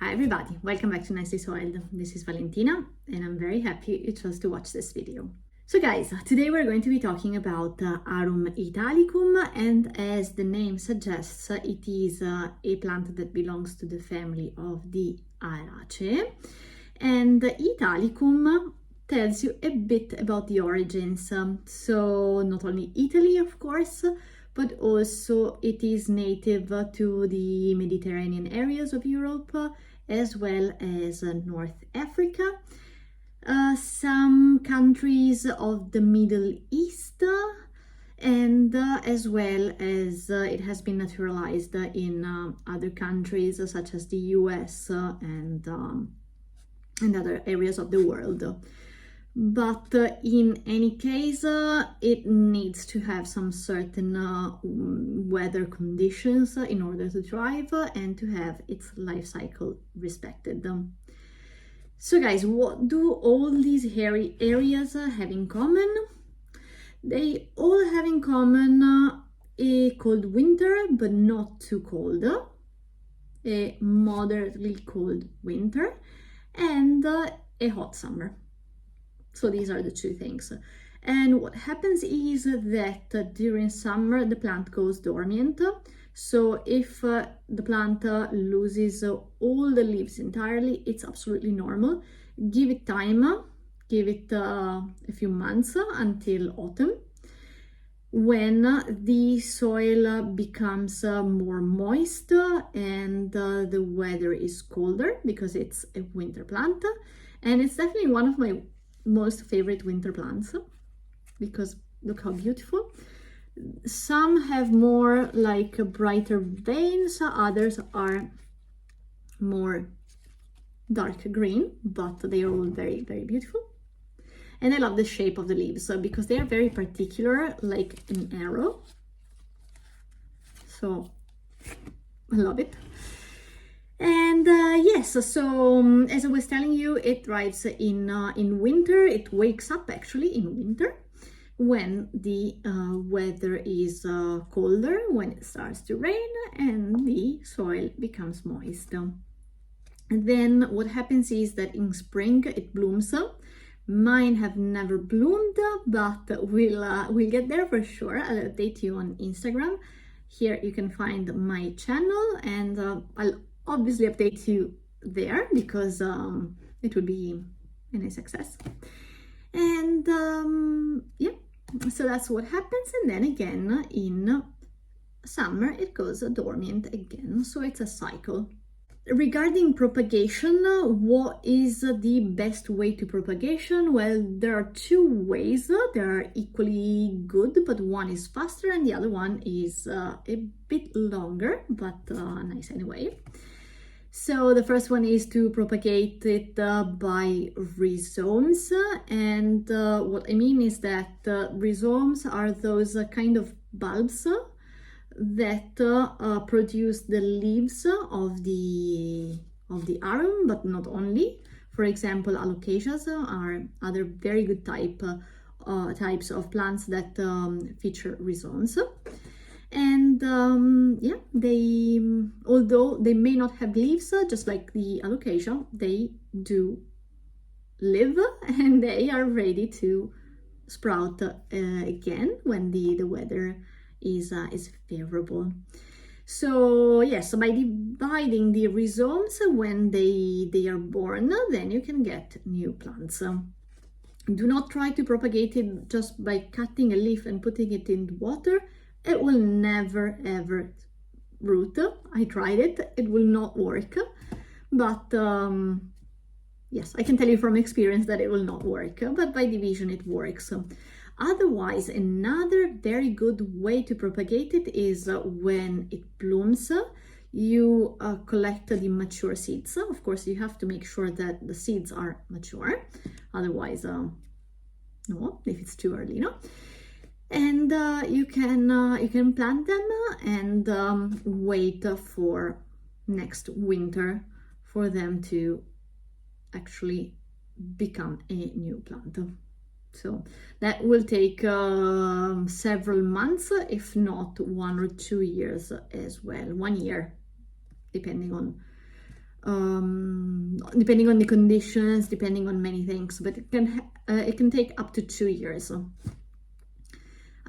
Hi everybody, welcome back to Nicely Soiled. This is Valentina and I'm very happy you chose to watch this video. So guys, today we're going to be talking about Arum Italicum, and as the name suggests, it is a plant that belongs to the family of the Araceae, and Italicum tells you a bit about the origins. So not only Italy, of course, but also it is native to the Mediterranean areas of Europe, as well as North Africa, some countries of the Middle East, and as well as it has been naturalized in other countries such as the US and other areas of the world. But in any case, it needs to have some certain weather conditions in order to thrive and to have its life cycle respected. So guys, what do all these hairy areas have in common? They all have in common a cold winter, but not too cold, a moderately cold winter, and a hot summer. So these are the two things. And what happens is that during summer the plant goes dormant. So if the plant loses all the leaves entirely, it's absolutely normal. Give it time, give it a few months until autumn, when the soil becomes more moist and the weather is colder, because it's a winter plant. And it's definitely one of my most favorite winter plants, because look how beautiful. Some have more like brighter veins, others are more dark green, but they are all very, very beautiful. And I love the shape of the leaves because they are very particular, like an arrow. So I love it. And yes, so as I was telling you, it thrives in winter. It wakes up actually in winter when the weather is colder, when it starts to rain and the soil becomes moist. And then what happens is that in spring it blooms. Mine have never bloomed, but we'll get there for sure. I'll update you on Instagram. Here you can find my channel, and I'll obviously update you there because it would be a nice success. And yeah, so that's what happens. And then again in summer it goes dormant again, so it's a cycle. Regarding propagation, what is the best way to propagation? Well, there are two ways. They are equally good, but one is faster and the other one is a bit longer, but nice anyway. So the first one is to propagate it by rhizomes, and what I mean is that rhizomes are those kind of bulbs that produce the leaves of the arum, but not only. For example, alocasias are other very good types of plants that feature rhizomes. And yeah, they, although they may not have leaves, just like the alocasia, they do live and they are ready to sprout again when the weather is favorable. So yes, by dividing the rhizomes when they are born, then you can get new plants. Do not try to propagate it just by cutting a leaf and putting it in water. It will never ever root. I tried it, it will not work. But yes, I can tell you from experience that it will not work, but by division it works. Otherwise, another very good way to propagate it is when it blooms, you collect the mature seeds. Of course, you have to make sure that the seeds are mature. Otherwise, no, if it's too early, no. And you can plant them and wait for next winter for them to actually become a new plant. So that will take several months, if not 1 or 2 years as well. 1 year, depending on depending on the conditions, depending on many things, but it can take up to 2 years.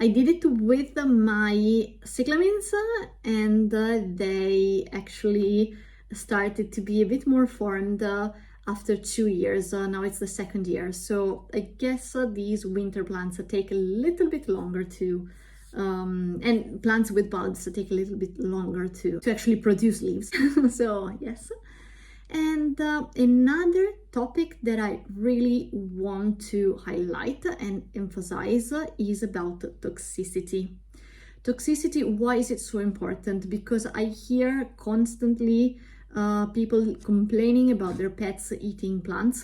I did it with my cyclamens, and they actually started to be a bit more formed after 2 years. Now it's the 2nd year, so I guess these winter plants take a little bit longer to and plants with bulbs take a little bit longer to actually produce leaves. So yes. And another topic that I really want to highlight and emphasize is about toxicity. Toxicity, why is it so important? Because I hear constantly people complaining about their pets eating plants.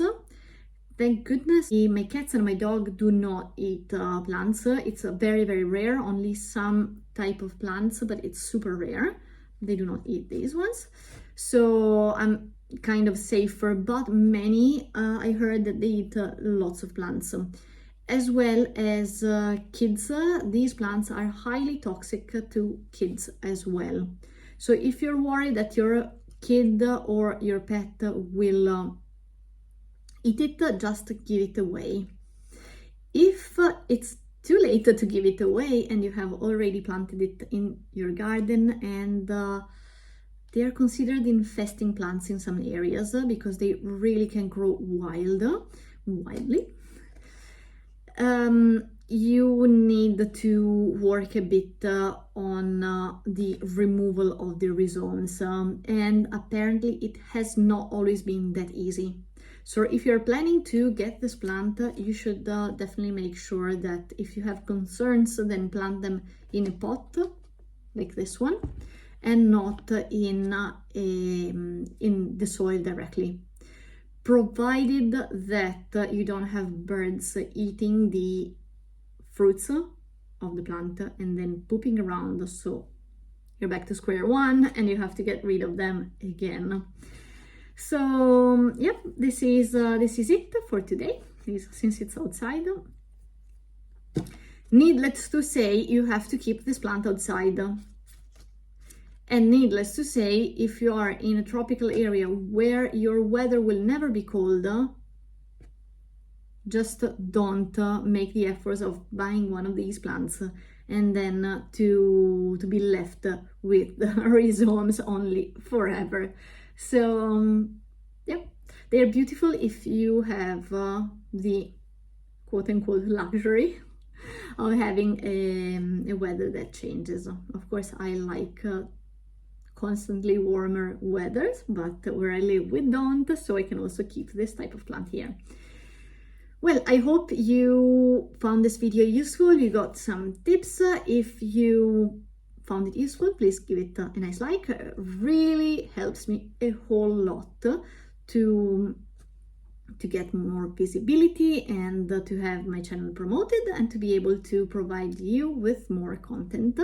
Thank goodness my cats and my dog do not eat plants. It's very, very rare, only some type of plants, but it's super rare. They do not eat these ones. So I'm kind of safer, but many, I heard that they eat lots of plants. As well as kids, these plants are highly toxic to kids as well. So if you're worried that your kid or your pet will eat it, just give it away. If it's too late to give it away and you have already planted it in your garden, and they are considered infesting plants in some areas because they really can grow wildly. You need to work a bit on the removal of the rhizomes, and apparently it has not always been that easy. So if you're planning to get this plant, you should definitely make sure that if you have concerns, then plant them in a pot like this one, and not in the soil directly, provided that you don't have birds eating the fruits of the plant and then pooping around, so you're back to square one and you have to get rid of them again. So yep, this is it for today, since it's outside. Needless to say, you have to keep this plant outside. And needless to say, if you are in a tropical area where your weather will never be cold, just don't make the efforts of buying one of these plants and then to be left with rhizomes only forever. So yeah, they are beautiful if you have the quote-unquote luxury of having a weather that changes. Of course, I like constantly warmer weathers, but where I live we don't, so I can also keep this type of plant here. Well, I hope you found this video useful. You got some tips. If you found it useful, please give it a nice like. It really helps me a whole lot to get more visibility and to have my channel promoted and to be able to provide you with more content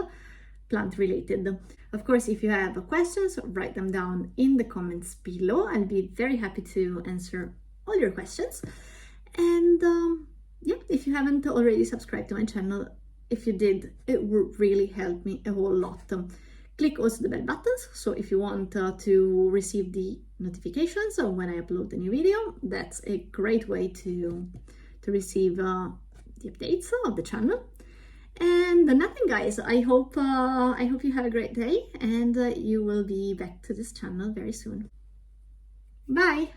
plant related. Of course, if you have questions, write them down in the comments below. I'll be very happy to answer all your questions. And yeah, if you haven't already subscribed to my channel, if you did, it would really help me a whole lot. Click also the bell buttons, so if you want to receive the notifications when I upload a new video, that's a great way to receive the updates of the channel. And nothing, guys, I hope you have a great day, and you will be back to this channel very soon. Bye!